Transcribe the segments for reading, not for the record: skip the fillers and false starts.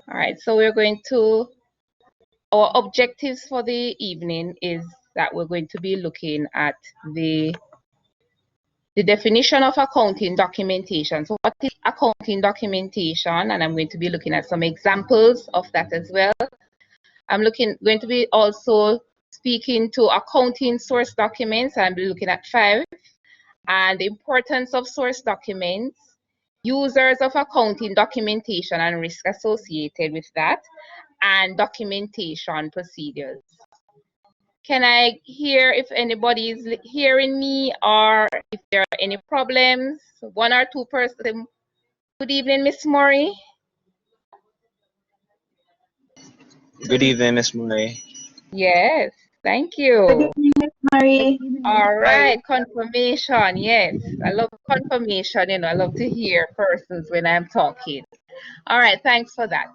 All right, so we're going to, our objectives for the evening is that we're going to be looking at the definition of accounting documentation. So what is accounting documentation? And I'm going to be looking at some examples of that as well. I'm going to be also speaking to accounting source documents. I'll be looking at 5, and the importance of source documents, users of accounting documentation and risk associated with that, and documentation procedures. Can I hear if anybody is hearing me, or if there are any problems? 1 or 2 persons. Good evening, Miss Murray. Good evening, Miss Murray. Yes, thank you. Good evening, Miss Murray. All right, confirmation. Yes, I love confirmation. You know, I love to hear persons when I'm talking. All right, thanks for that.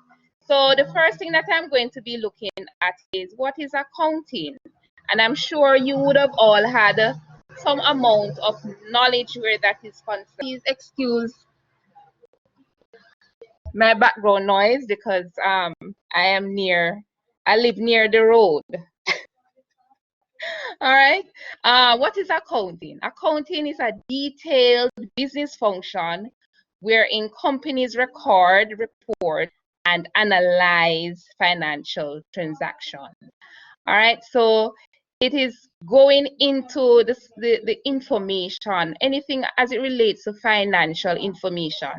So the first thing that I'm going to be looking at is what is accounting? And I'm sure you would have all had some amount of knowledge where that is concerned. Please excuse my background noise because I live near the road. All right. What is accounting? Accounting is a detailed business function wherein companies record, report, and analyze financial transactions. All right. So it is going into the information, anything as it relates to financial information,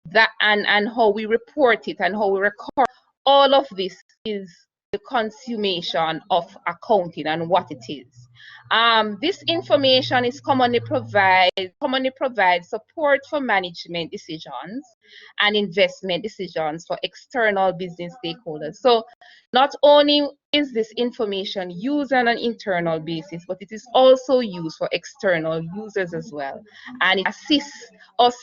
that and how we report it and how we record. All of this is the consummation of accounting and what it is. This information is commonly provides support for management decisions and investment decisions for external business stakeholders. So not only is this information used on an internal basis, but it is also used for external users as well. And it assists us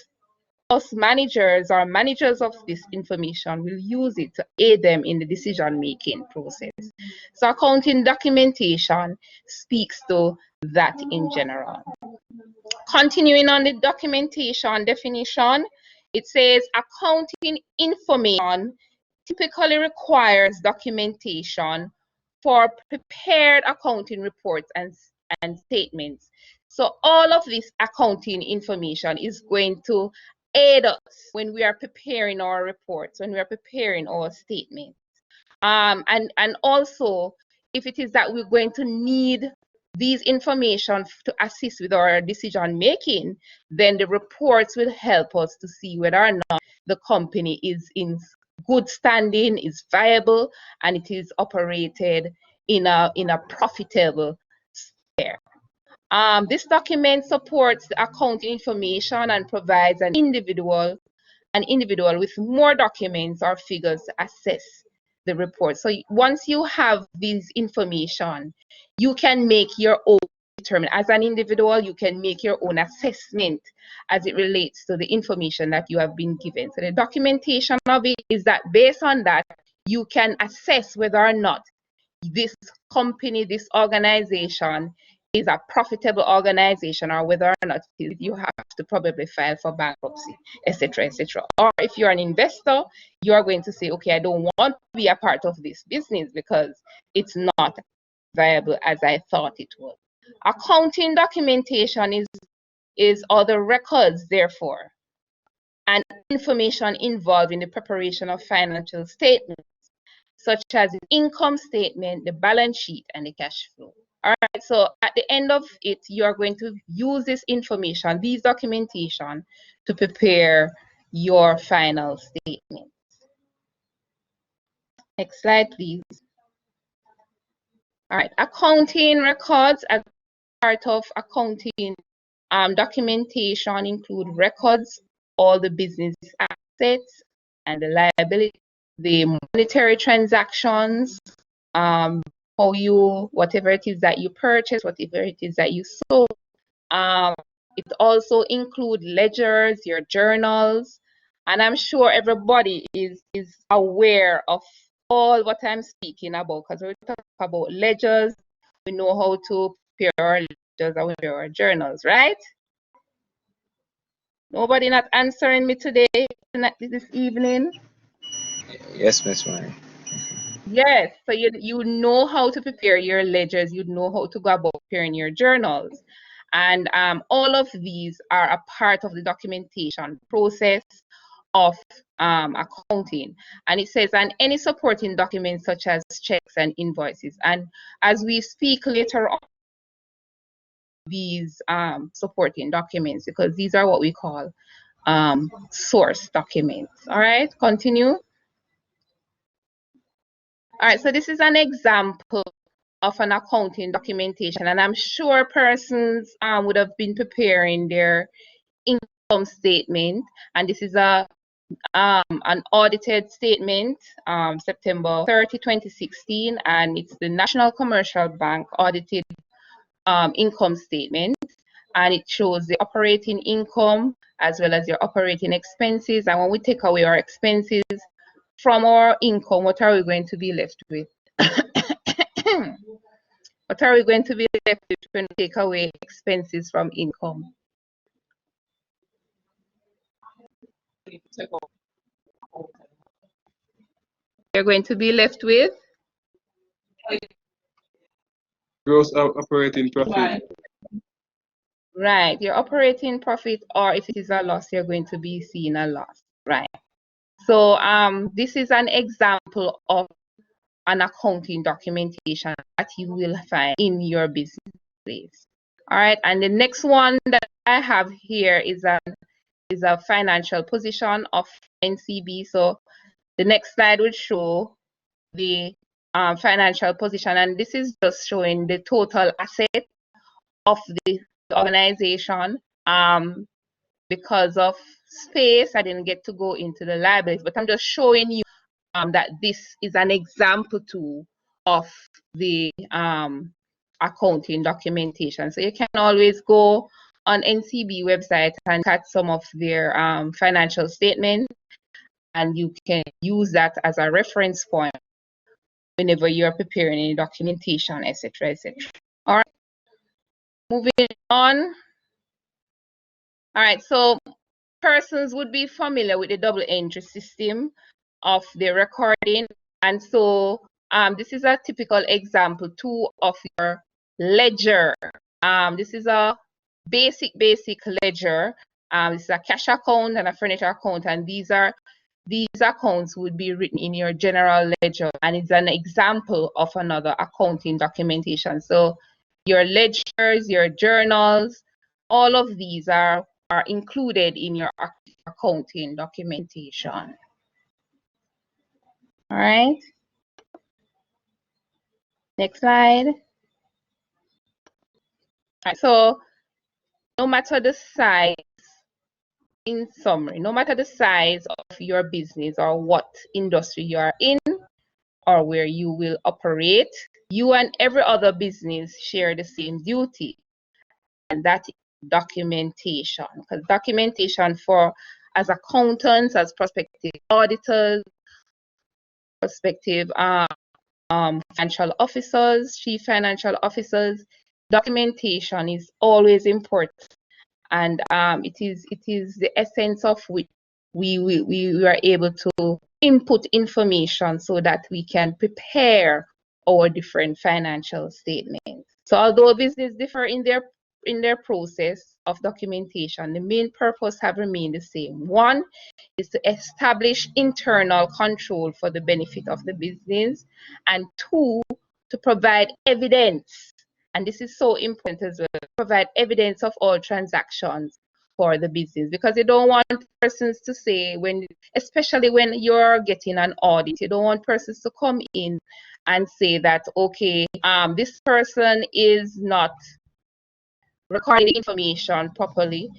managers or managers of this information will use it to aid them in the decision-making process. So accounting documentation speaks to that in general. Continuing on the documentation definition, it says accounting information typically requires documentation for prepared accounting reports and statements. So all of this accounting information is going to aid us when we are preparing our reports, when we are preparing our statements. And also, if it is that we're going to need these information to assist with our decision making, then the reports will help us to see whether or not the company is in good standing, is viable, and it is operated in a profitable sphere. This document supports the accounting information and provides an individual with more documents or figures to assess the report. So once you have this information, you can make your own determination. As an individual, you can make your own assessment as it relates to the information that you have been given. So the documentation of it is that based on that, you can assess whether or not this company, this organization is a profitable organization, or whether or not you have to probably file for bankruptcy, etc., etc. Or if you're an investor, you are going to say, okay, I don't want to be a part of this business because it's not viable as I thought it was. Accounting documentation is other records, therefore, and information involved in the preparation of financial statements, such as the income statement, the balance sheet, and the cash flow. All right, so at the end of it, you are going to use this information, these documentation, to prepare your final statement. Next slide, please. All right, accounting records as part of accounting documentation include records, all the business assets and the liability, the monetary transactions, whatever it is that you purchase, whatever it is that you sold. It also includes ledgers, your journals, and I'm sure everybody is aware of all what I'm speaking about, because we talk about ledgers, we know how to prepare our ledgers and prepare our journals, right? Nobody not answering me today. this evening? Yes, Miss Murray. Yes, so you know how to prepare your ledgers, you know how to go about preparing your journals. And all of these are a part of the documentation process of accounting. And it says, and any supporting documents such as checks and invoices. And as we speak later on, these supporting documents, because these are what we call source documents. All right, continue. All right, so this is an example of an accounting documentation, and I'm sure persons would have been preparing their income statement, and this is an audited statement, September 30, 2016, and it's the National Commercial Bank audited income statement, and it shows the operating income as well as your operating expenses. And when we take away our expenses from our income, what are we going to be left with? What are we going to be left with when we take away expenses from income? You're going to be left with Gross operating profit. right, your operating profit, or if it is a loss, you're going to be seeing a loss, right? So this is an example of an accounting documentation that you will find in your business place. All right, and the next one that I have here is a financial position of NCB. So the next slide will show the financial position, and this is just showing the total asset of the organization. Because of space, I didn't get to go into the liabilities, but I'm just showing you that this is an example too of the accounting documentation. So you can always go on NCB website and look at some of their financial statements, and you can use that as a reference point whenever you're preparing any documentation, etc., etc. All right, moving on. All right, so persons would be familiar with the double entry system of the recording, and so this is a typical example too of your ledger. This is a basic ledger. This is a cash account and a furniture account, and these accounts would be written in your general ledger, and it's an example of another accounting documentation. So your ledgers, your journals, all of these are included in your accounting documentation. All right. Next slide. All right, so no matter the size, in summary, no matter the size of your business or what industry you are in or where you will operate, you and every other business share the same duty, and that is documentation. Because documentation for as accountants, as prospective auditors, prospective financial officers, chief financial officers, documentation is always important, and it is the essence of which we are able to input information so that we can prepare our different financial statements. So although business differ in their process of documentation, the main purpose have remained the same. One is to establish internal control for the benefit of the business, and two, to provide evidence, and this is so important as well, provide evidence of all transactions for the business, because you don't want persons to say, especially when you're getting an audit, you don't want persons to come in and say that, okay, this person is not recording the information properly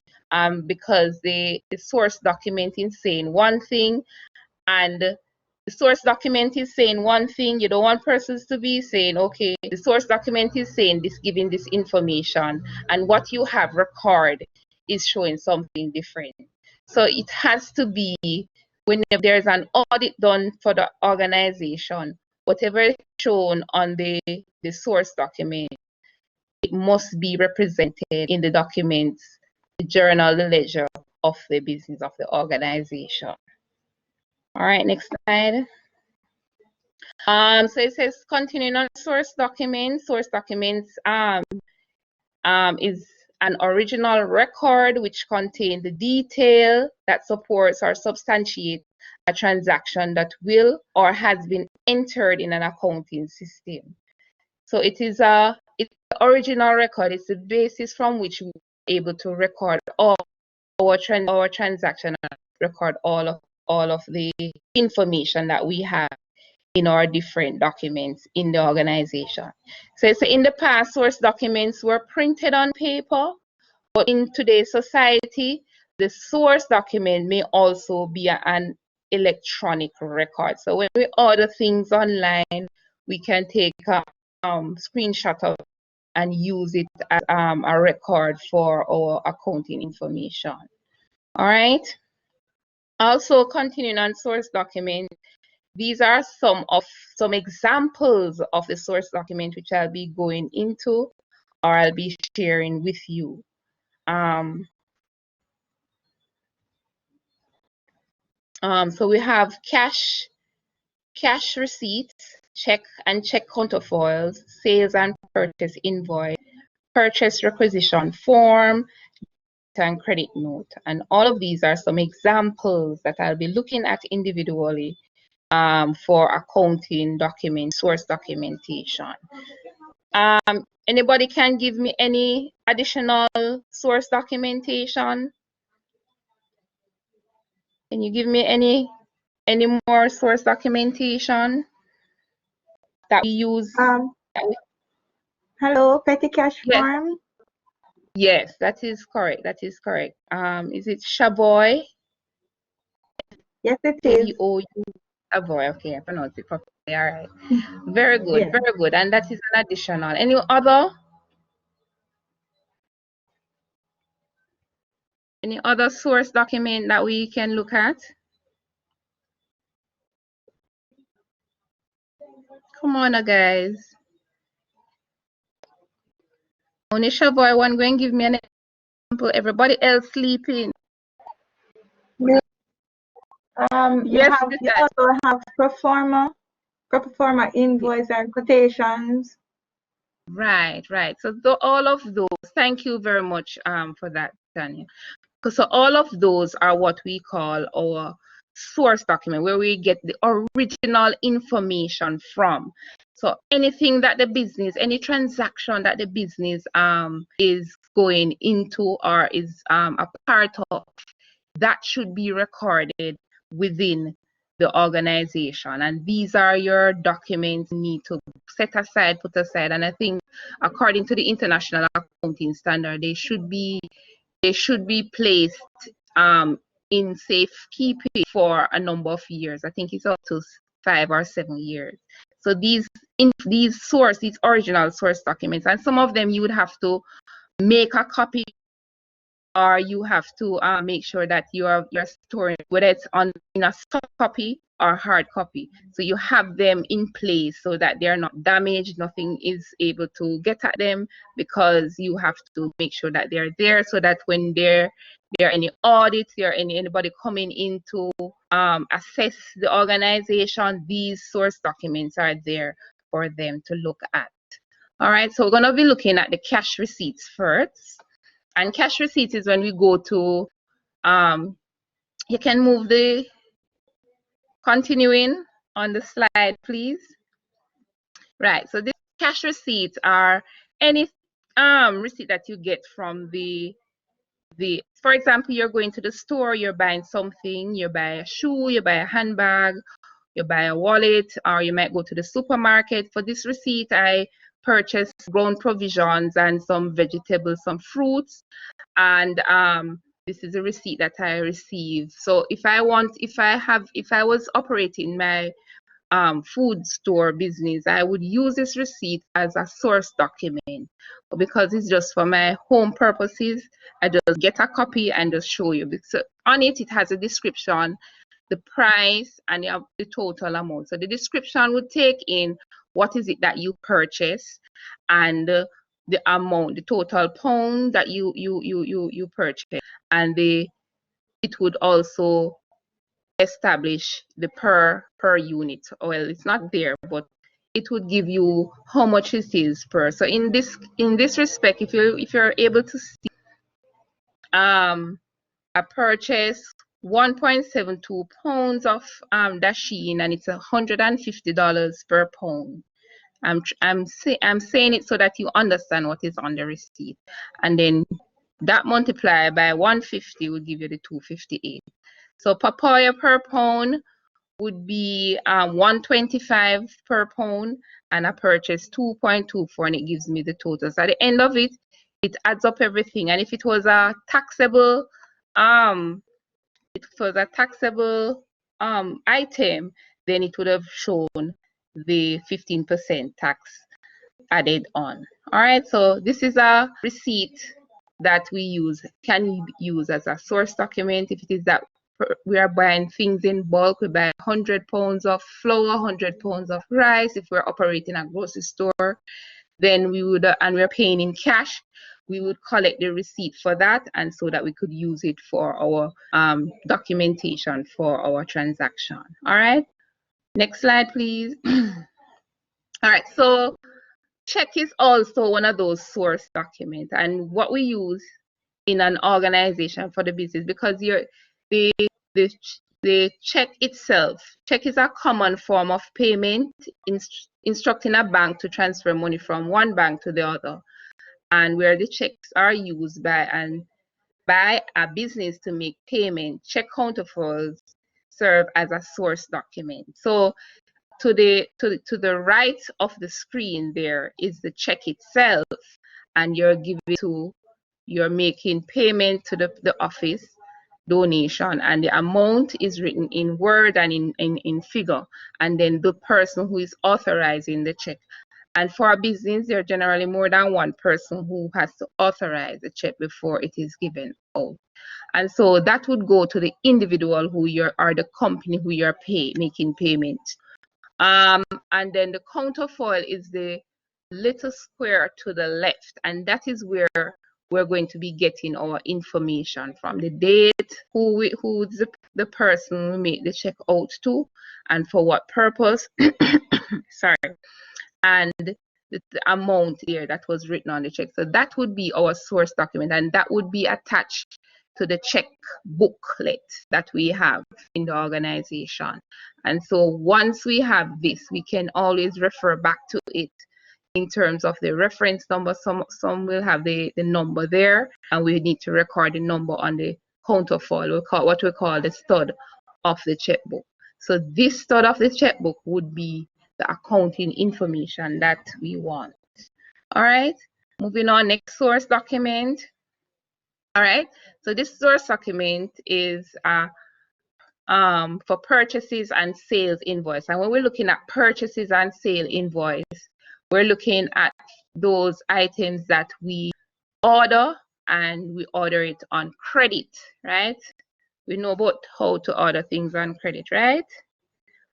because the source document is saying one thing, and the source document is saying one thing. You don't want persons to be saying, okay, the source document is saying this, giving this information, and what you have record is showing something different. So it has to be, whenever there's an audit done for the organization, whatever is shown on the source document, it must be represented in the documents, the journal, the ledger of the business of the organization. All right, next slide. So it says continuing on source documents. Source documents is an original record which contains the detail that supports or substantiates a transaction that will or has been entered in an accounting system. So it's the original record. It's the basis from which we are able to record all our transaction and record all of the information that we have in our different documents in the organization. So in the past, source documents were printed on paper, but in today's society, the source document may also be an electronic record. So when we order things online, we can take a screenshot of it and use it as a record for our accounting information. All right. Also, continuing on source document, these are some examples of the source document which I'll be going into or I'll be sharing with you. So we have cash receipts, check and check counterfoils, sales and purchase invoice, purchase requisition form, and credit note. And all of these are some examples that I'll be looking at individually for accounting document, source documentation. Anybody can give me any additional source documentation? Can you give me any more source documentation that we use? Hello, petty cash form? Yes, that is correct. That is correct. Is it Shaboy? Yes, it is. Shaboy. Okay, I pronounced it properly. All right. Very good. Yes. Very good. And that is an additional. Any other? Any other source document that we can look at? Come on, guys. Only Shaboy one going to give me an example. Everybody else sleeping. You also have pro forma invoice and quotations. Right. So all of those, thank you very much for that, Tanya. So all of those are what we call our source document, where we get the original information from. So anything that the business, any transaction that the business is going into or is a part of, that should be recorded within the organization. And these are your documents you need to set aside, put aside. And I think according to the International Accounting Standard, they should be placed in safekeeping for a number of years. I think it's up to 5 or 7 years. So these original source documents, and some of them you would have to make a copy, or you have to make sure that you're storing, whether it's in a soft copy or hard copy. So you have them in place so that they're not damaged, nothing is able to get at them, because you have to make sure that they're there so that when there are any audits, there are anybody coming in to assess the organization, these source documents are there for them to look at. All right, so we're going to be looking at the cash receipts first. And cash receipts is when we go to, you can move the continuing on the slide, please. Right, so these cash receipts are any receipt that you get from for example, you're going to the store, you're buying something, you buy a shoe, you buy a handbag, you buy a wallet, or you might go to the supermarket. For this receipt, I purchased ground provisions and some vegetables, some fruits, and this is a receipt that I received. So if I was operating my food store business, I would use this receipt as a source document. But because it's just for my home purposes, I just get a copy and just show you. So on it has a description, the price, and the total amount. So the description would take in what is it that you purchase, and the amount, the total pound that you purchase, and it would also establish the per unit. Well, it's not there, but it would give you how much it is per. So in this respect, if you're able to see a purchase 1.72 pounds of dasheen, and it's $150 per pound. I'm saying it so that you understand what is on the receipt, and then that multiplied by 150 would give you the 258. So papaya per pound would be 125 per pound, and I purchased 2.24, and it gives me the total. So at the end of it, it adds up everything. And if it was a taxable item, then it would have shown the 15% tax added on. All right, so this is a receipt that we can use as a source document. If it is that we are buying things in bulk, we buy 100 pounds of flour, 100 pounds of rice. If we're operating a grocery store, then we would, and we're paying in cash, we would collect the receipt for that, and so that we could use it for our documentation for our transaction. All right, next slide, please. All right, so check is also one of those source documents, and what we use in an organization for the business, because the check itself, check is a common form of payment, instructing a bank to transfer money from one bank to the other, and where the checks are used by a business to make payment, check counterfoils serve as a source document. So to the right of the screen there is the check itself, and you're making payment to the office donation, and the amount is written in word and in figure, and then the person who is authorizing the check. And for a business, there are generally more than one person who has to authorize the check before it is given out. And so that would go to the individual or the company who you're making payment. And then the counterfoil is the little square to the left, and that is where we're going to be getting our information from: the date, who's the person we make the check out to, and for what purpose. Sorry, and the amount there that was written on the check. So that would be our source document, and that would be attached to the check booklet that we have in the organization. And so once we have this, we can always refer back to it in terms of the reference number. Some will have the number there, and we need to record the number on the counterfoil, what we call the stud of the checkbook. So this stud of the checkbook would be the accounting information that we want. All right, moving on, next source document. All right, so this source document is for purchases and sales invoice. And when we're looking at purchases and sale invoice, we're looking at those items that we order, and we order it on credit, right? We know about how to order things on credit, right?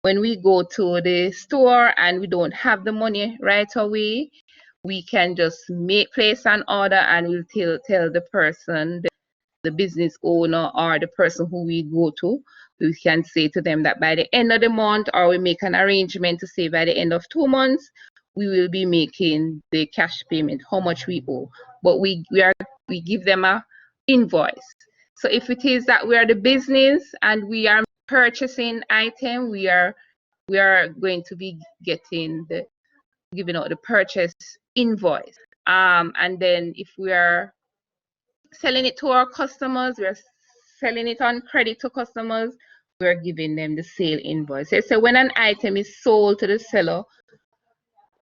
When we go to the store and we don't have the money right away, we can just place an order, and we'll tell the person, the business owner or the person who we go to, we can say to them that by the end of the month, or we make an arrangement to say by the end of 2 months, we will be making the cash payment, how much we owe. But we give them a invoice. So if it is that we are the business and we are purchasing item, we are going to be giving out the purchase invoice. And then if we are selling it to our customers, we are selling it on credit to customers, we are giving them the sale invoice. So when an item is sold to the seller,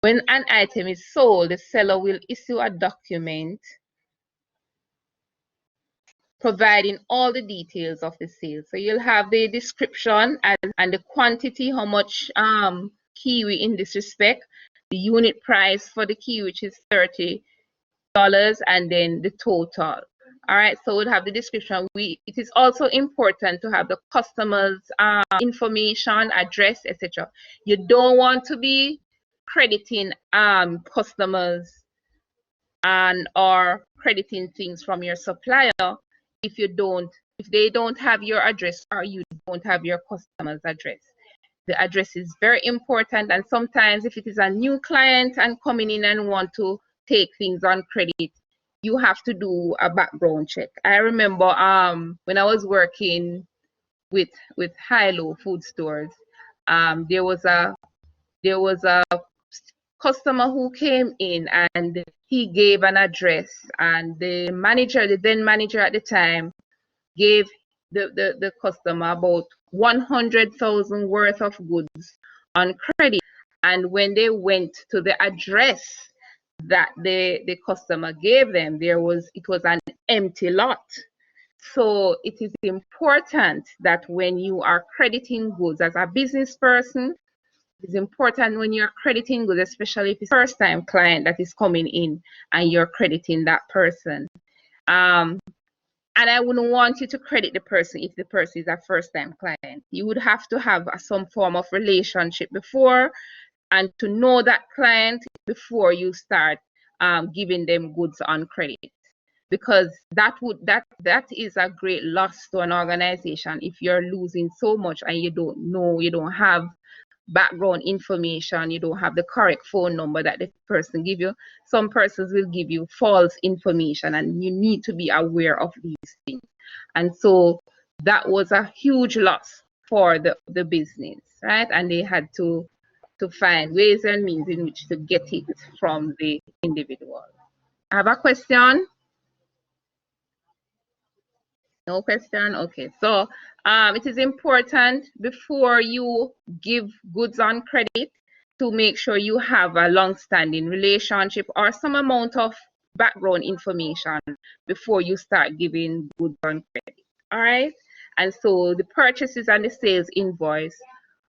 the seller will issue a document providing all the details of the sale. So you'll have the description and the quantity, how much kiwi in this respect, the unit price for the kiwi, which is $30, and then the total. All right, so we'll have the description. It is also important to have the customer's information, address, etc. You don't want to be crediting customers or crediting things from your supplier if you don't if they don't have your address or you don't have your customer's address. The address is very important, and sometimes if it is a new client and coming in and want to take things on credit, you have to do a background check. I remember when I was working with high-low food stores, there was a customer who came in and he gave an address, and the then manager at the time, gave the customer about 100,000 worth of goods on credit. And when they went to the address that the customer gave them, it was an empty lot. So it is important that when you are crediting goods as a business person, it's important when you're crediting goods, especially if it's a first-time client that is coming in and you're crediting that person. And I wouldn't want you to credit the person if the person is a first-time client. You would have to have some form of relationship before, and to know that client before you start giving them goods on credit, because that is a great loss to an organization if you're losing so much and you don't know, you don't have background information, you don't have the correct phone number that the person give you. Some persons will give you false information, and you need to be aware of these things. And so that was a huge loss for the business, right? And they had to find ways and means in which to get it from the individual. I have a question. No question? Okay, so it is important before you give goods on credit to make sure you have a long-standing relationship or some amount of background information before you start giving goods on credit. All right, and so the purchases and the sales invoice,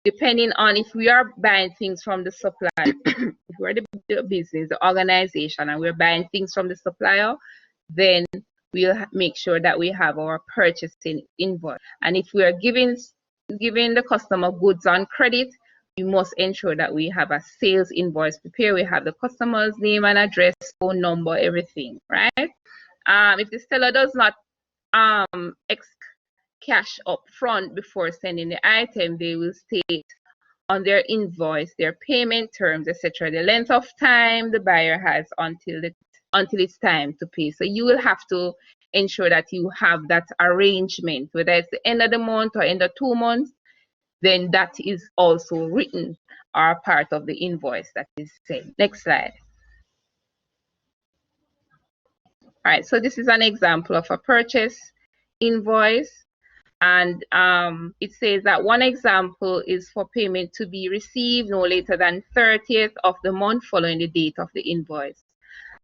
depending on if we are buying things from the supplier, if we're the business, the organization, and we're buying things from the supplier, then we'll make sure that we have our purchasing invoice. And if we are giving the customer goods on credit, we must ensure that we have a sales invoice prepared. We have the customer's name and address, phone number, everything, right? If the seller does not cash up front before sending the item, they will state on their invoice their payment terms, etc., the length of time the buyer has until it's time to pay. So you will have to ensure that you have that arrangement, whether it's the end of the month or end of 2 months, then that is also written or part of the invoice that is sent. Next slide. All right, so this is an example of a purchase invoice. And it says that one example is for payment to be received no later than 30th of the month following the date of the invoice.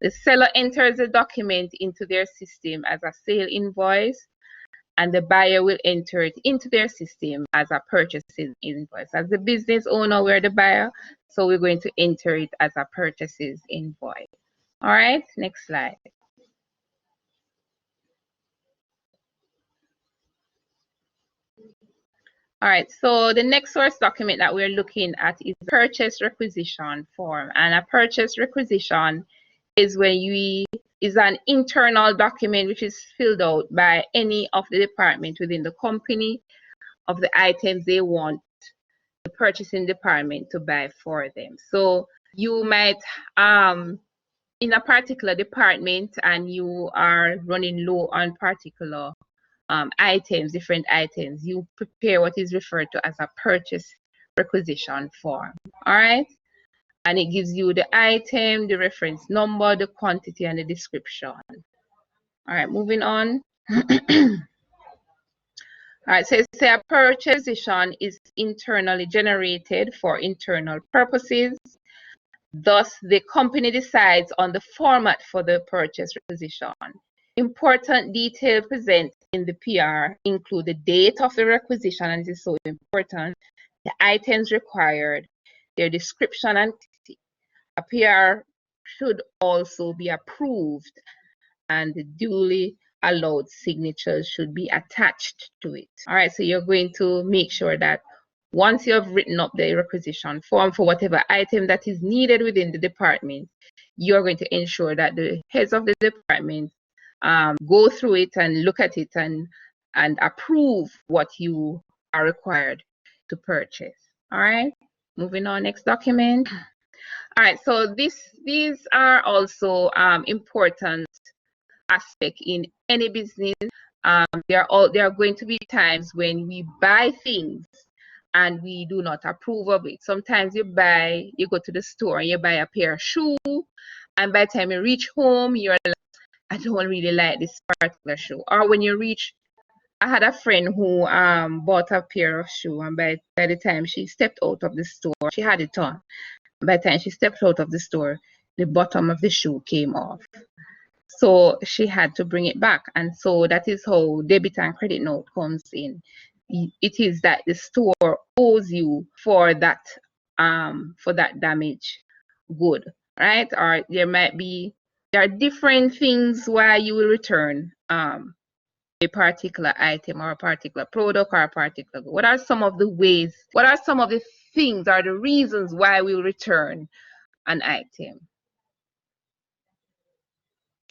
The seller enters the document into their system as a sale invoice, and the buyer will enter it into their system as a purchasing invoice. As the business owner, we're the buyer, so we're going to enter it as a purchases invoice. All right, next slide. All right, so the next source document that we're looking at is purchase requisition form. And a purchase requisition is an internal document which is filled out by any of the department within the company of the items they want the purchasing department to buy for them. So you might in a particular department and you are running low on particular items, different items, you prepare what is referred to as a purchase requisition form. All right, and it gives you the item, the reference number, the quantity, and the description. All right, moving on. All right, so say a purchase requisition is internally generated for internal purposes. Thus, the company decides on the format for the purchase requisition. Important details present in the PR include the date of the requisition, and this is so important, the items required, their description, and a PR should also be approved, and the duly allowed signatures should be attached to it. All right, so you're going to make sure that once you have written up the requisition form for whatever item that is needed within the department, you're going to ensure that the heads of the department go through it and look at it and and approve what you are required to purchase. All right, moving on, next document. All right, so these are also important aspect in any business. There are going to be times when we buy things and we do not approve of it. Sometimes you go to the store and you buy a pair of shoes, and by the time you reach home, you're like, I don't really like this particular shoe. Or when you reach, I had a friend who bought a pair of shoes, and by the time she stepped out of the store, she had it on. By the time she stepped out of the store, the bottom of the shoe came off. So she had to bring it back. And so that is how debit and credit note comes in. It is that the store owes you for that damage good, right? Or there are different things why you will return a particular item or a particular product or a particular good. What are some of the things or the reasons why we will return an item?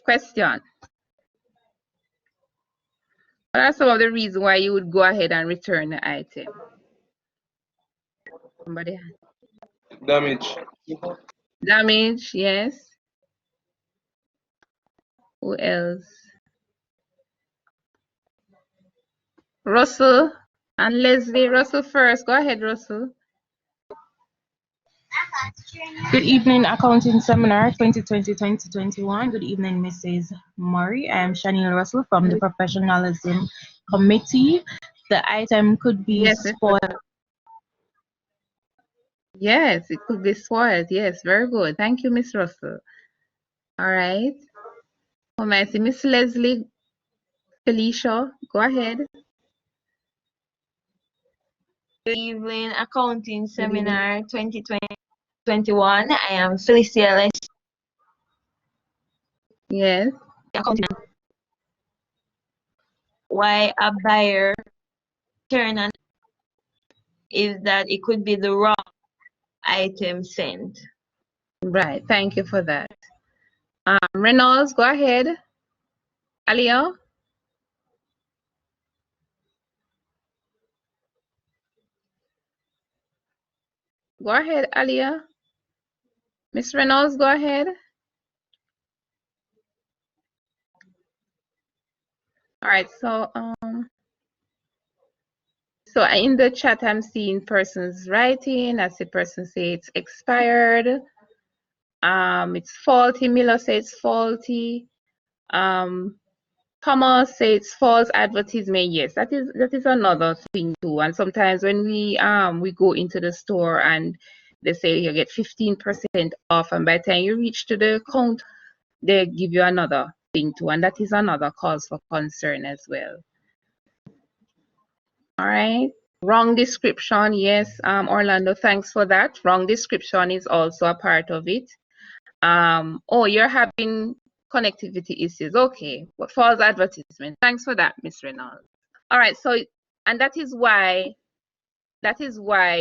Question. What are some of the reasons why you would go ahead and return the item? Somebody? Damage. Damage, yes. Who else? Russell and Leslie. Russell first. Go ahead, Russell. Good evening, Accounting Seminar 2020-2021. Good evening, Mrs. Murray. I am Shaniel Russell from the Professionalism Committee. The item could be spoiled. Yes, it could be spoiled. Yes, very good. Thank you, Miss Russell. All right. Oh, I see Miss Leslie Felicia. Go ahead. Good evening, Accounting Seminar 2020-21. I am Felicia. Yes. Why a buyer turn on is that it could be the wrong item sent. Right. Thank you for that. Reynolds, go ahead. Alia. Go ahead, Alia. Miss Reynolds, go ahead. All right, so in the chat I'm seeing persons writing. I see person say it's expired. It's faulty. Miller says it's faulty. Thomas says it's false advertisement. Yes, that is another thing too. And sometimes when we go into the store and they say you get 15% off, and by the time you reach to the count, they give you another thing too, and that is another cause for concern as well. All right, wrong description. Yes, Orlando, thanks for that. Wrong description is also a part of it. Oh, you're having connectivity issues. Okay, but false advertisement. Thanks for that, Miss Reynolds. All right, so and that is why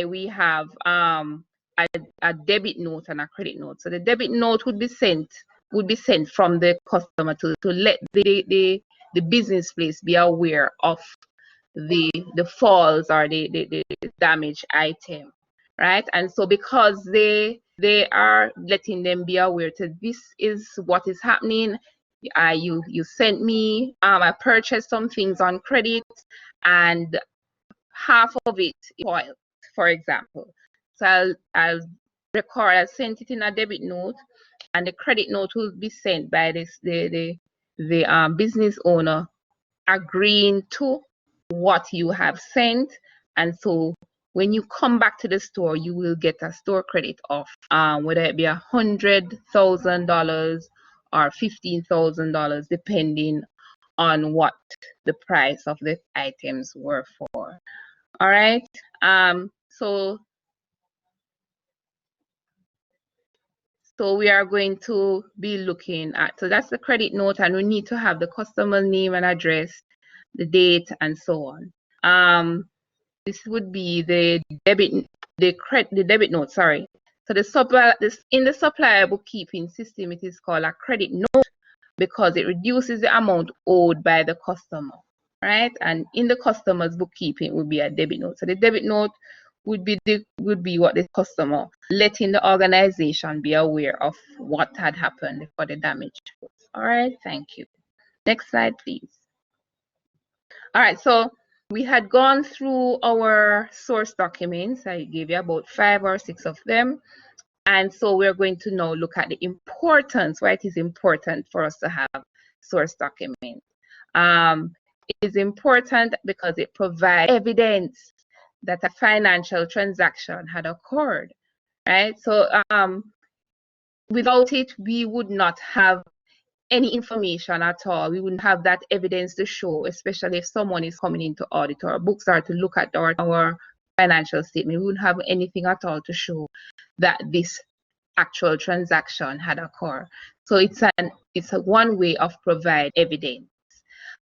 we have a debit note and a credit note. So the debit note would be sent from the customer to let the business place be aware of the false or the damaged item, right? And so because they are letting them be aware that this is what is happening. You sent me, I purchased some things on credit and half of it is spoiled, for example. So I'll record, I sent it in a debit note, and the credit note will be sent by the business owner agreeing to what you have sent. And so when you come back to the store, you will get a store credit off, whether it be $100,000 or $15,000, depending on what the price of the items were for. All right. So we are going to be looking at, so that's the credit note, and we need to have the customer name and address, the date, and so on. This would be the debit note, sorry. So in the supplier bookkeeping system, it is called a credit note because it reduces the amount owed by the customer. right? And in the customer's bookkeeping would be a debit note. So the debit note would be what the customer letting the organization be aware of what had happened for the damage. All right, thank you. Next slide, please. All right, so we had gone through our source documents. I gave you about 5 or 6 of them. And so we're going to now look at the importance, why it is important for us to have source documents. It is important because it provides evidence that a financial transaction had occurred, right? So without it, we would not have any information at all. We wouldn't have that evidence to show, especially if someone is coming in to audit our books or to look at our financial statement. We wouldn't have anything at all to show that this actual transaction had occurred. So it's a one way of provide evidence.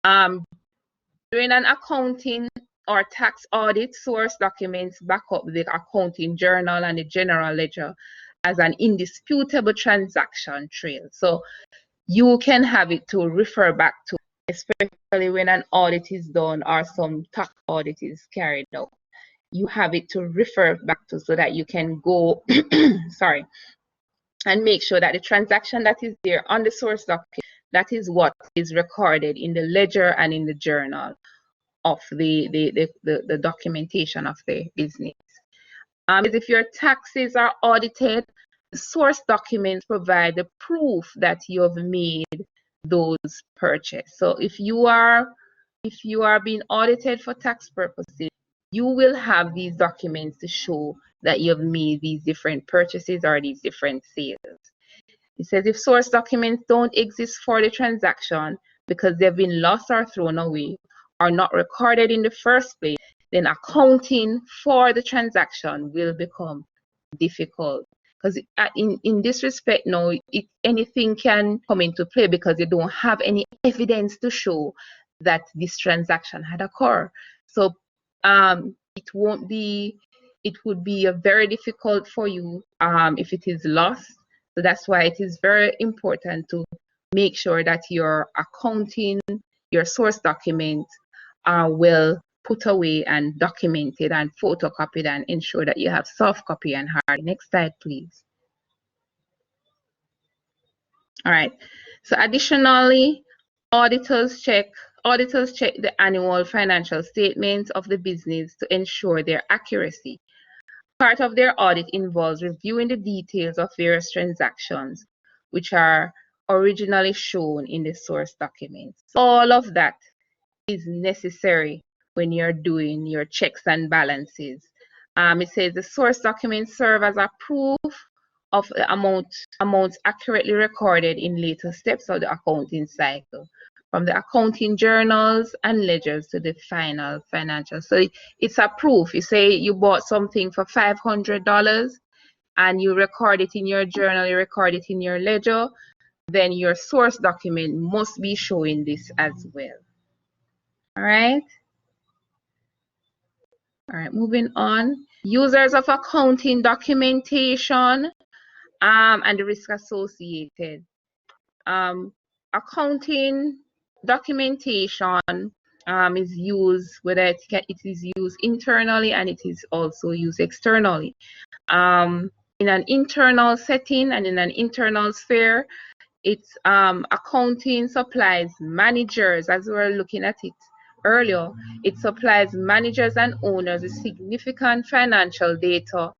During an accounting or tax audit, source documents back up the accounting journal and the general ledger as an indisputable transaction trail. So you can have it to refer back to, especially when an audit is done or some tax audit is carried out. You have it to refer back to so that you can go, sorry, and make sure that the transaction that is there on the source document, that is what is recorded in the ledger and in the journal of the documentation of the business. If your taxes are audited, the source documents provide the proof that you have made those purchases. So if you are being audited for tax purposes, you will have these documents to show that you have made these different purchases or these different sales. It says if source documents don't exist for the transaction because they've been lost or thrown away or not recorded in the first place, then accounting for the transaction will become difficult. Because in this respect now, anything can come into play because you don't have any evidence to show that this transaction had occurred. So it would be very difficult for you if it is lost. So that's why it is very important to make sure that your accounting, your source documents are well put away and documented and photocopied and ensure that you have soft copy and hard. Next slide, please. All right. So additionally, auditors check the annual financial statements of the business to ensure their accuracy. Part of their audit involves reviewing the details of various transactions which are originally shown in the source documents. All of that is necessary when you're doing your checks and balances. It says the source documents serve as a proof of the amounts accurately recorded in later steps of the accounting cycle, from the accounting journals and ledgers to the final financial. So it's a proof. You say you bought something for $500 and you record it in your journal, you record it in your ledger, then your source document must be showing this as well. All right. All right, moving on. Users of accounting documentation and the risk associated. Accounting documentation is used, whether it is used internally and it is also used externally. In an internal setting and in an internal sphere, it's accounting supplies managers, as we were looking at it earlier. It supplies managers and owners with significant financial data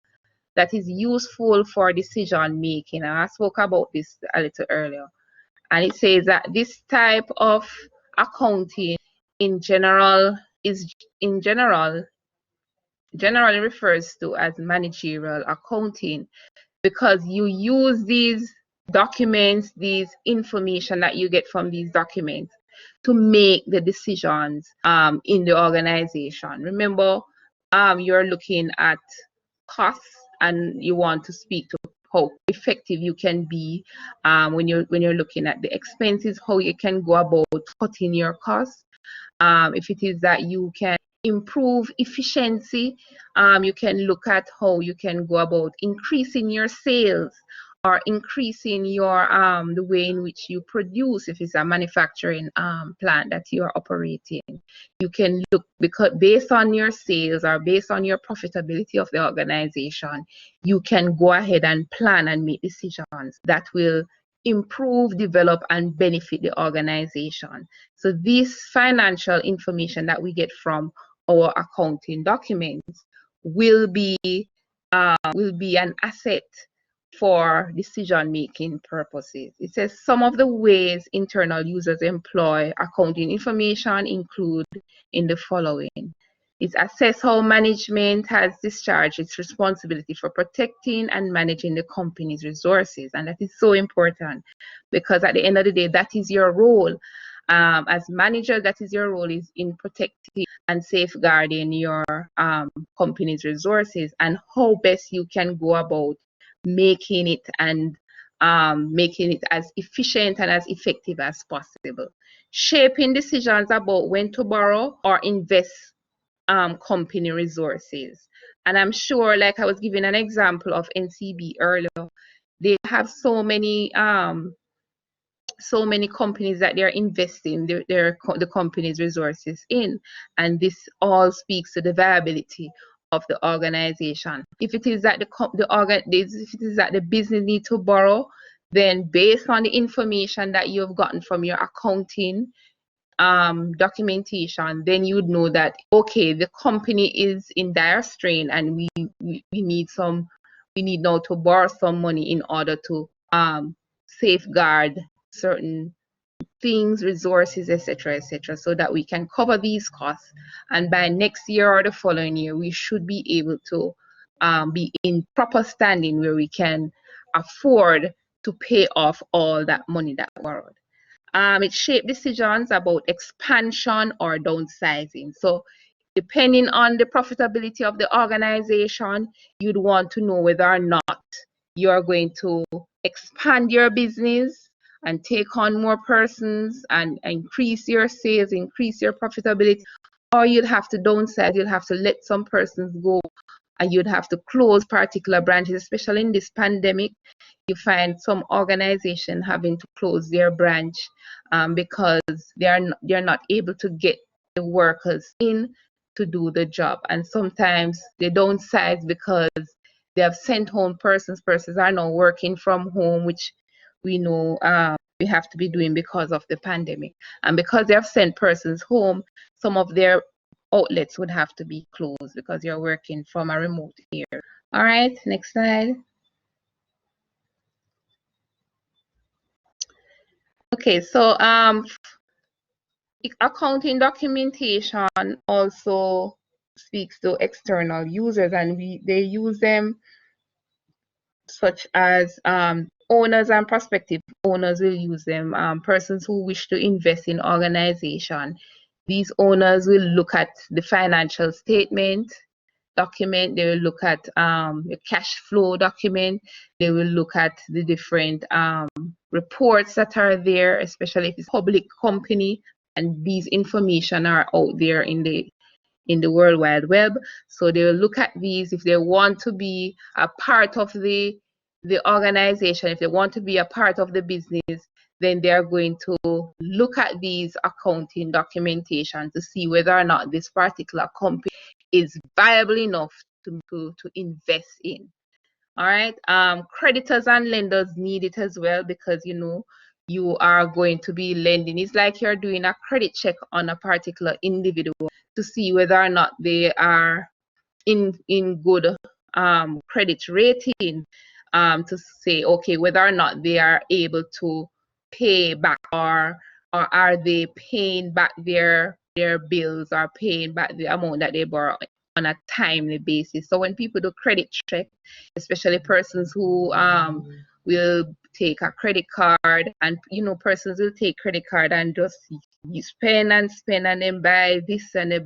that is useful for decision making. And I spoke about this a little earlier. And it says that this type of accounting generally refers to as managerial accounting, because you use these documents, these information that you get from these documents to make the decisions in the organization. Remember, you're looking at costs and you want to speak to how effective you can be when you're looking at the expenses, how you can go about cutting your costs. If it is that you can improve efficiency, you can look at how you can go about increasing your sales or increasing your the way in which you produce, if it's a manufacturing plant that you are operating. You can look, because based on your sales or based on your profitability of the organization, you can go ahead and plan and make decisions that will improve, develop, and benefit the organization. So this financial information that we get from our accounting documents will be an asset for decision-making purposes. It says some of the ways internal users employ accounting information include in the following. It's assess how management has discharged its responsibility for protecting and managing the company's resources. And that is so important, because at the end of the day, that is your role. As manager, that is your role, is in protecting and safeguarding your company's resources, and how best you can go about making it as efficient and as effective as possible. Shaping decisions about when to borrow or invest company resources. And I'm sure, like I was giving an example of NCB earlier, they have so many companies that they're investing the company's resources in, and this all speaks to the viability of the organization. If it is that the business needs to borrow, then based on the information that you've gotten from your accounting documentation, then you'd know that, okay, the company is in dire strain and we need now to borrow some money in order to safeguard certain things, resources, etc., so that we can cover these costs, and by next year or the following year we should be able to be in proper standing where we can afford to pay off all that money that borrowed. It shaped decisions about expansion or downsizing. So depending on the profitability of the organization, you'd want to know whether or not you're going to expand your business and take on more persons and increase your sales, increase your profitability, or you'd have to downsize, you'd have to let some persons go, and you'd have to close particular branches. Especially in this pandemic, you find some organization having to close their branch because they're not able to get the workers in to do the job. And sometimes they downsize because they have sent home persons are now working from home, which we know we have to be doing because of the pandemic. And because they have sent persons home, some of their outlets would have to be closed because you're working from a remote area. All right, next slide. Okay, so accounting documentation also speaks to external users, and they use them, such as owners and prospective owners will use them. Persons who wish to invest in organization, these owners will look at the financial statement document, they will look at the cash flow document, they will look at the different reports that are there, especially if it's a public company and these information are out there in the World Wide Web. So they will look at these. If they want to be a part of the organization, if they want to be a part of the business, then they are going to look at these accounting documentation to see whether or not this particular company is viable enough to invest in. All right. Creditors and lenders need it as well, because you are going to be lending. It's like you're doing a credit check on a particular individual to see whether or not they are in good credit rating, to say, okay, whether or not they are able to pay back, or are they paying back their bills, or paying back the amount that they borrow on a timely basis. So when people do credit check, especially persons who will take a credit card, and persons will take credit card and just you spend and then buy this, and they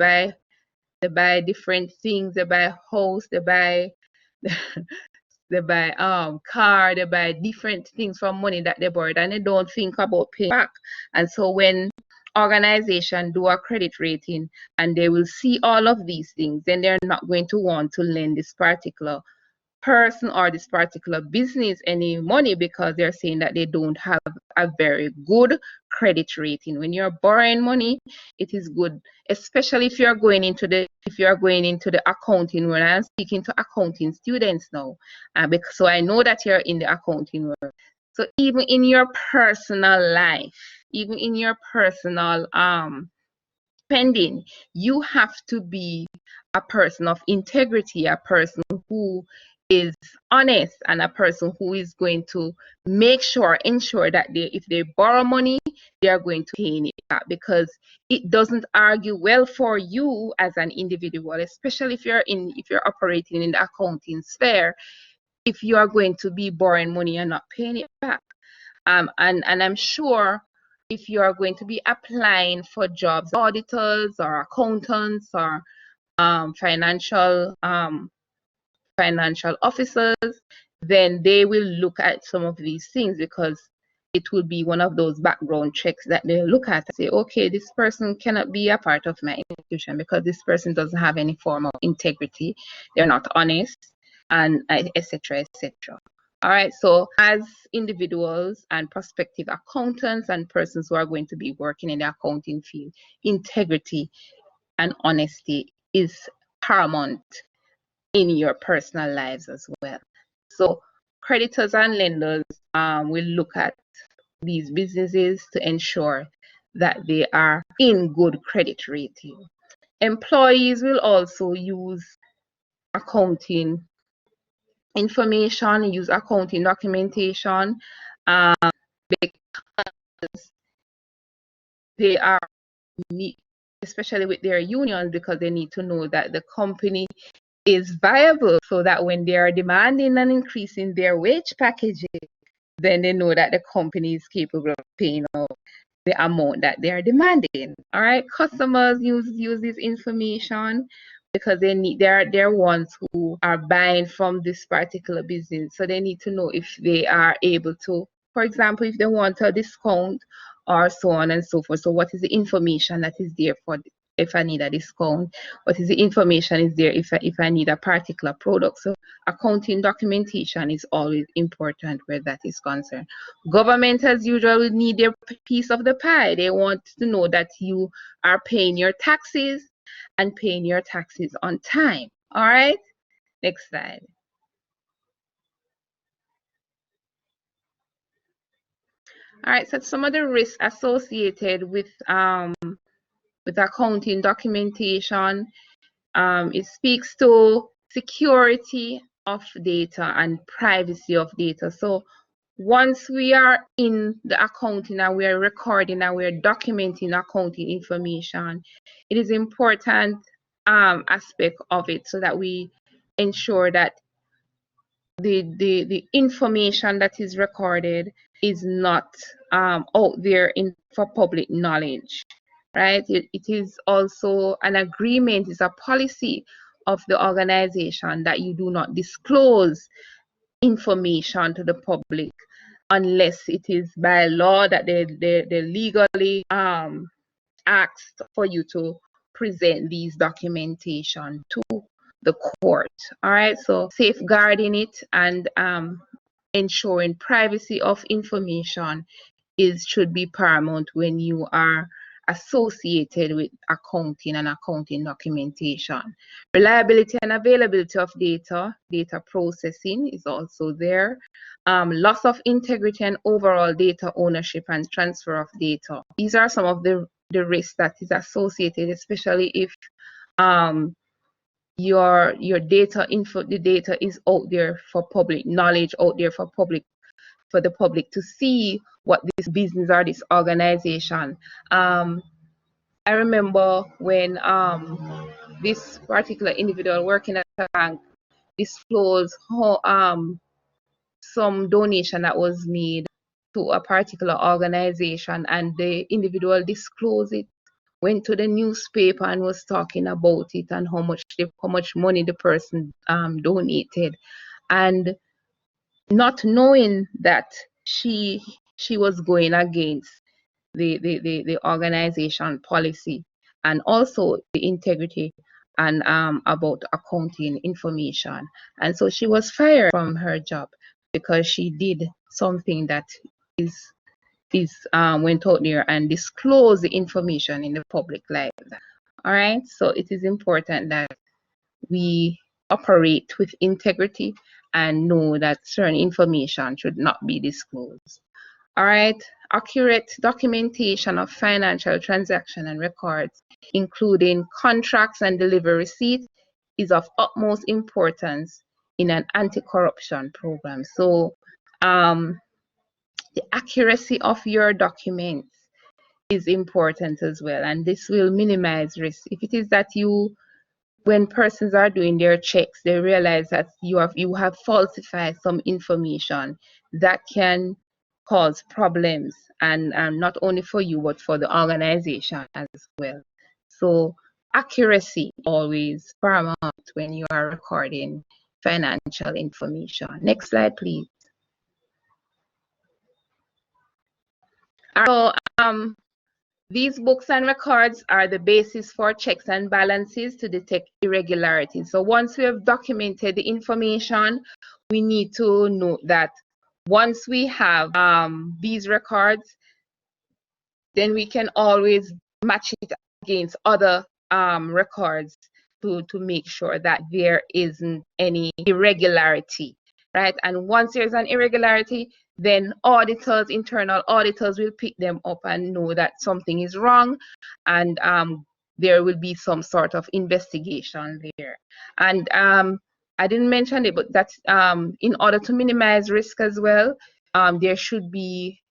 buy different things, they buy house, they buy they buy car, they buy different things from money that they borrowed, and they don't think about paying back. And so when organization do a credit rating and they will see all of these things, then they're not going to want to lend this particular person or this particular business any money because they're saying that they don't have a very good credit rating. When you're borrowing money, it is good, especially if you're going into the accounting. When I'm speaking to accounting students now, because so I know that you're in the accounting world. So even in your personal life, even in your personal spending, you have to be a person of integrity, a person who is honest, and a person who is going to ensure that if they borrow money, they are going to pay it back, because it doesn't argue well for you as an individual, especially if you're operating in the accounting sphere, if you are going to be borrowing money and not paying it back. And I'm sure if you are going to be applying for jobs, auditors or accountants or financial officers, then they will look at some of these things, because it will be one of those background checks that they look at and say, okay, this person cannot be a part of my institution because this person doesn't have any form of integrity, they're not honest, and etc. etc. All right, so as individuals and prospective accountants and persons who are going to be working in the accounting field, integrity and honesty is paramount in your personal lives as well. So creditors and lenders will look at these businesses to ensure that they are in good credit rating. Employees will also use accounting information, use accounting documentation, because they are, especially with their unions, because they need to know that the company is viable, so that when they are demanding an increase in their wage packages, then they know that the company is capable of paying out the amount that they are demanding. All right, customers use this information because they're ones who are buying from this particular business, so they need to know if they are able to, for example, if they want a discount or so on and so forth. So what is the information that is there for if I need a discount? What is the information is there if I need a particular product? So accounting documentation is always important where that is concerned. Government, as usual, will need their piece of the pie. They want to know that you are paying your taxes and paying your taxes on time. All right, next slide. All right, so some of the risks associated with accounting documentation, it speaks to security of data and privacy of data. So once we are in the accounting and we are recording and we are documenting accounting information, it is important aspect of it, so that we ensure that the information that is recorded is not out there for public knowledge, right? It is also an agreement, it's a policy of the organization that you do not disclose information to the public unless it is by law that they legally asked for you to present these documentation to the court. All right, so safeguarding it and ensuring privacy of information should be paramount when you are associated with accounting and accounting documentation. Reliability and availability of data processing is also there. Loss of integrity and overall data ownership and transfer of data. These are some of the risks that is associated, especially if your data the data is out there for public knowledge, out there for the public to see what this business or this organization. I remember when this particular individual working at a bank disclosed some donation that was made to a particular organization, and the individual disclosed it, went to the newspaper and was talking about it and how much money the person donated, and not knowing that she was going against the organization policy and also the integrity and about accounting information. And so she was fired from her job because she did something that went out there and disclosed the information in the public life. All right, so it is important that we operate with integrity and know that certain information should not be disclosed. All right, accurate documentation of financial transaction and records, including contracts and delivery receipts, is of utmost importance in an anti-corruption program. So the accuracy of your documents is important as well, and this will minimize risk. If it is that when persons are doing their checks, they realize that you have falsified some information, that can cause problems, and not only for you but for the organization as well. So accuracy always paramount when you are recording financial information. Next slide, please. So these books and records are the basis for checks and balances to detect irregularities. So once we have documented the information, we need to note that once we have these records, then we can always match it against other records to make sure that there isn't any irregularity, right? And once there's an irregularity, then auditors, internal auditors will pick them up and know that something is wrong, and there will be some sort of investigation there. And I didn't mention it, but that's in order to minimize risk as well, there should be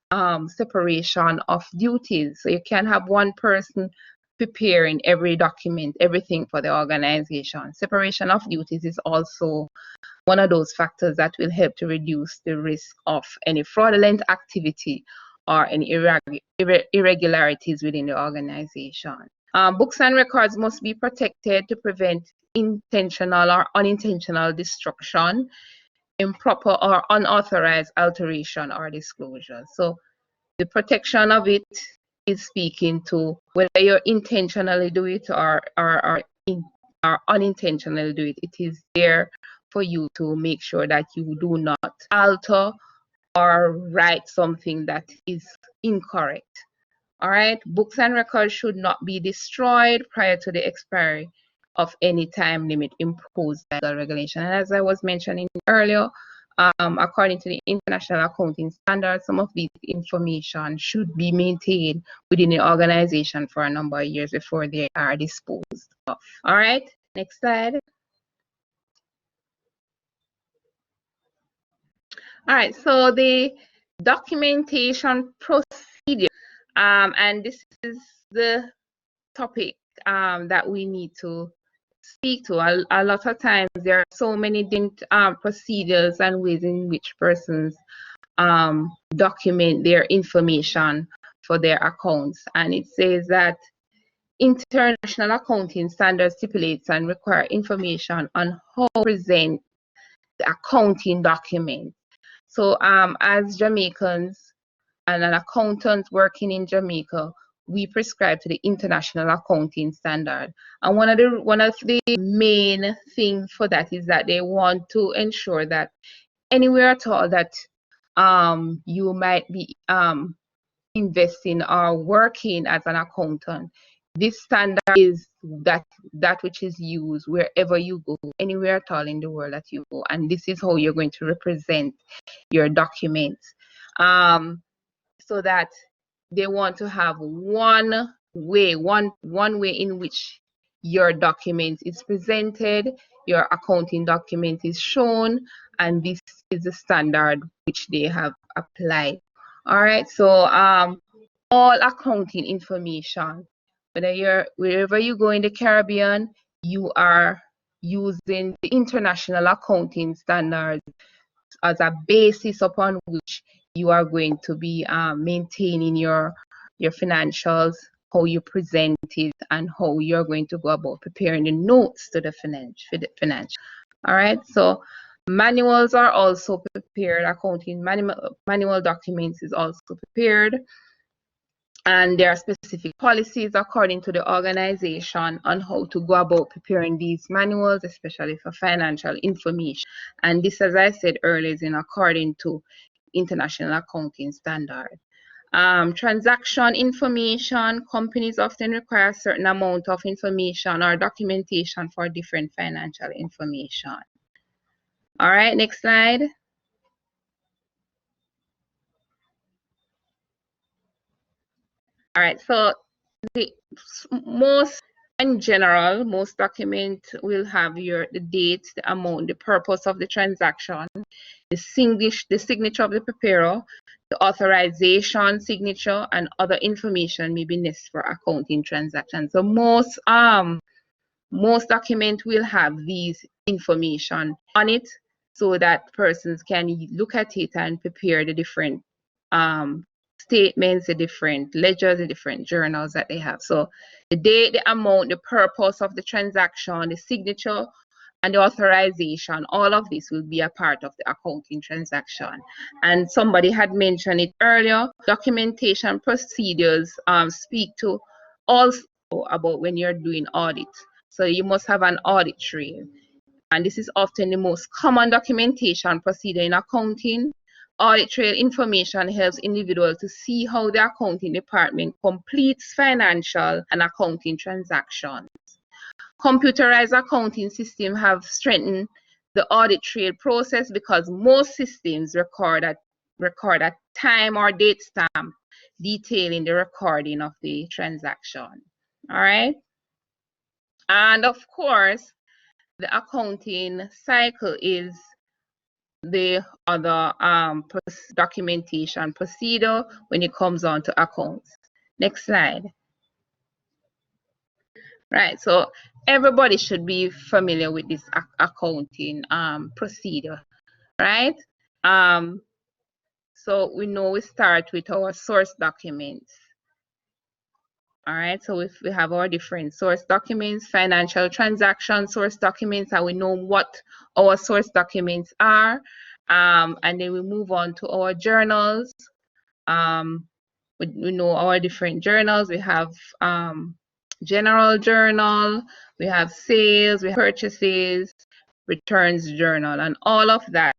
separation of duties. So you can have one person preparing every document, everything for the organization. Separation of duties is also one of those factors that will help to reduce the risk of any fraudulent activity or any irregularities within the organization. Books and records must be protected to prevent intentional or unintentional destruction, improper or unauthorized alteration or disclosure. So the protection of it is speaking to whether you intentionally do it or unintentionally do it. It is there for you to make sure that you do not alter or write something that is incorrect. All right, books and records should not be destroyed prior to the expiry of any time limit imposed by the regulation. And as I was mentioning earlier, according to the International Accounting Standards, some of these information should be maintained within the organization for a number of years before they are disposed of. All right, next slide. All right, so the documentation procedure, and this is the topic that we need to speak to. A lot of times there are so many different procedures and ways in which persons document their information for their accounts, and it says that International Accounting Standards stipulates and require information on how to present the accounting document. So as Jamaicans and an accountant working in Jamaica, we prescribe to the International Accounting Standard. And one of the main things for that is that they want to ensure that anywhere at all that you might be investing or working as an accountant, this standard is that which is used wherever you go, anywhere at all in the world that you go, and this is how you're going to represent your documents. So that they want to have one way in which your document is presented, your accounting document is shown, and this is the standard which they have applied. All right, so all accounting information, wherever you go in the Caribbean, you are using the International Accounting Standards as a basis upon which you are going to be maintaining your financials, how you present it, and how you're going to go about preparing the notes to the financial. All right, so manuals are also prepared. Accounting manual documents is also prepared. And there are specific policies according to the organization on how to go about preparing these manuals, especially for financial information. And this, as I said earlier, is in according to international accounting standard. Transaction information, companies often require a certain amount of information or documentation for different financial information. All right, next slide. All right, so the most in general, most documents will have the dates, the amount, the purpose of the transaction, the signature of the preparer, the authorization signature, and other information may be necessary for accounting transactions. So most documents will have these information on it so that persons can look at it and prepare the different statements, the different ledgers, the different journals that they have. So the date, the amount, the purpose of the transaction, the signature, and the authorization, all of this will be a part of the accounting transaction. And somebody had mentioned it earlier, documentation procedures speak to also about when you're doing audit. So you must have an audit trail. And this is often the most common documentation procedure in accounting. Audit trail information helps individuals to see how the accounting department completes financial and accounting transactions. Computerized accounting systems have strengthened the audit trail process because most systems record a time or date stamp detailing the recording of the transaction. All right. And of course, the accounting cycle is the other documentation procedure when it comes on to accounts. Next slide. Right, so everybody should be familiar with this accounting procedure, right? So we know we start with our source documents. All right, so if we have our different source documents, financial transaction source documents, and we know what our source documents are, and then we move on to our journals. We know our different journals. We have general journal, we have sales, we have purchases, returns journal, and all of that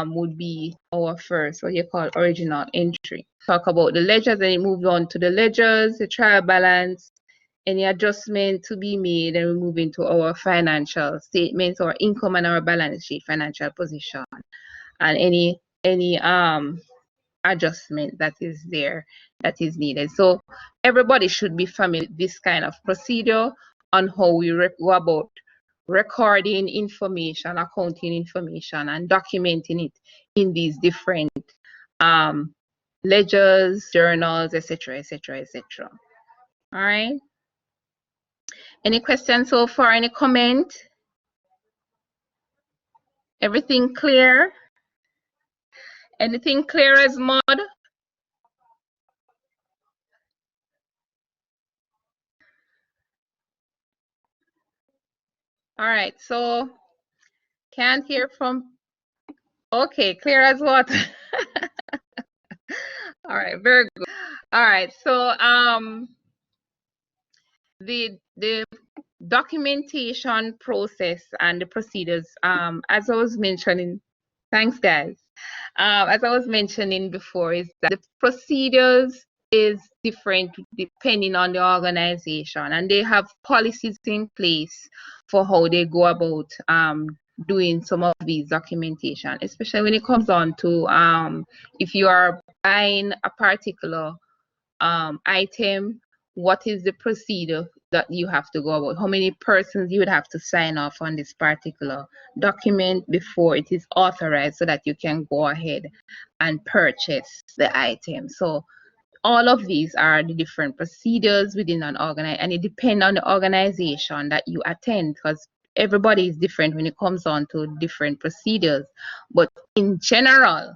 would be our first, what you call original entry. Talk about the ledgers, and it moves on to the ledgers, the trial balance, any adjustment to be made, and we move into our financial statements, our income and our balance sheet, financial position, and any adjustment that is there that is needed. So everybody should be familiar with this kind of procedure on how we go about recording information, accounting information, and documenting it in these different ledgers, journals, etc., etc., etc. All right. Any questions so far? Any comment? Everything clear? Anything clear as mud? All right, so can't hear from, okay, clear as water. All right, very good. All right, so the documentation process and the procedures, as I was mentioning, thanks guys. As I was mentioning before, is that the procedures is different depending on the organization, and they have policies in place for how they go about doing some of these documentation, especially when it comes on to if you are buying a particular item, what is the procedure that you have to go about? How many persons you would have to sign off on this particular document before it is authorized so that you can go ahead and purchase the item? So all of these are the different procedures within an organization, and it depends on the organization that you attend, because everybody is different when it comes on to different procedures. But in general,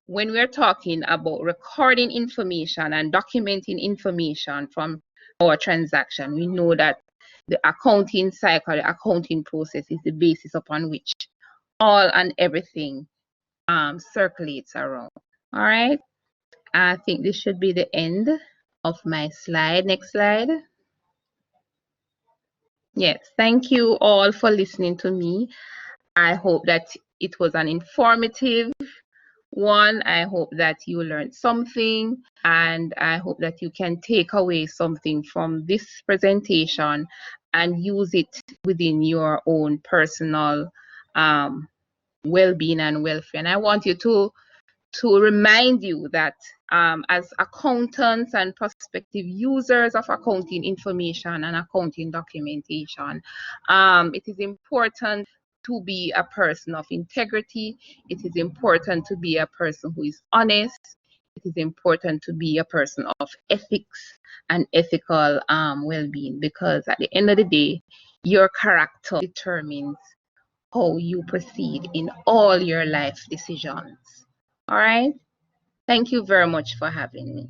when we're talking about recording information and documenting information from our transaction, we know that the accounting cycle, the accounting process is the basis upon which all and everything circulates around. All right, I think this should be the end of my slide. Next slide. Yes, thank you all for listening to me. I hope that it was an informative one. I hope that you learned something, and I hope that you can take away something from this presentation and use it within your own personal well-being and welfare. And I want you to remind you that as accountants and prospective users of accounting information and accounting documentation, it is important to be a person of integrity. It is important to be a person who is honest. It is important to be a person of ethics and ethical well-being, because at the end of the day, your character determines how you proceed in all your life decisions. All right. Thank you very much for having me.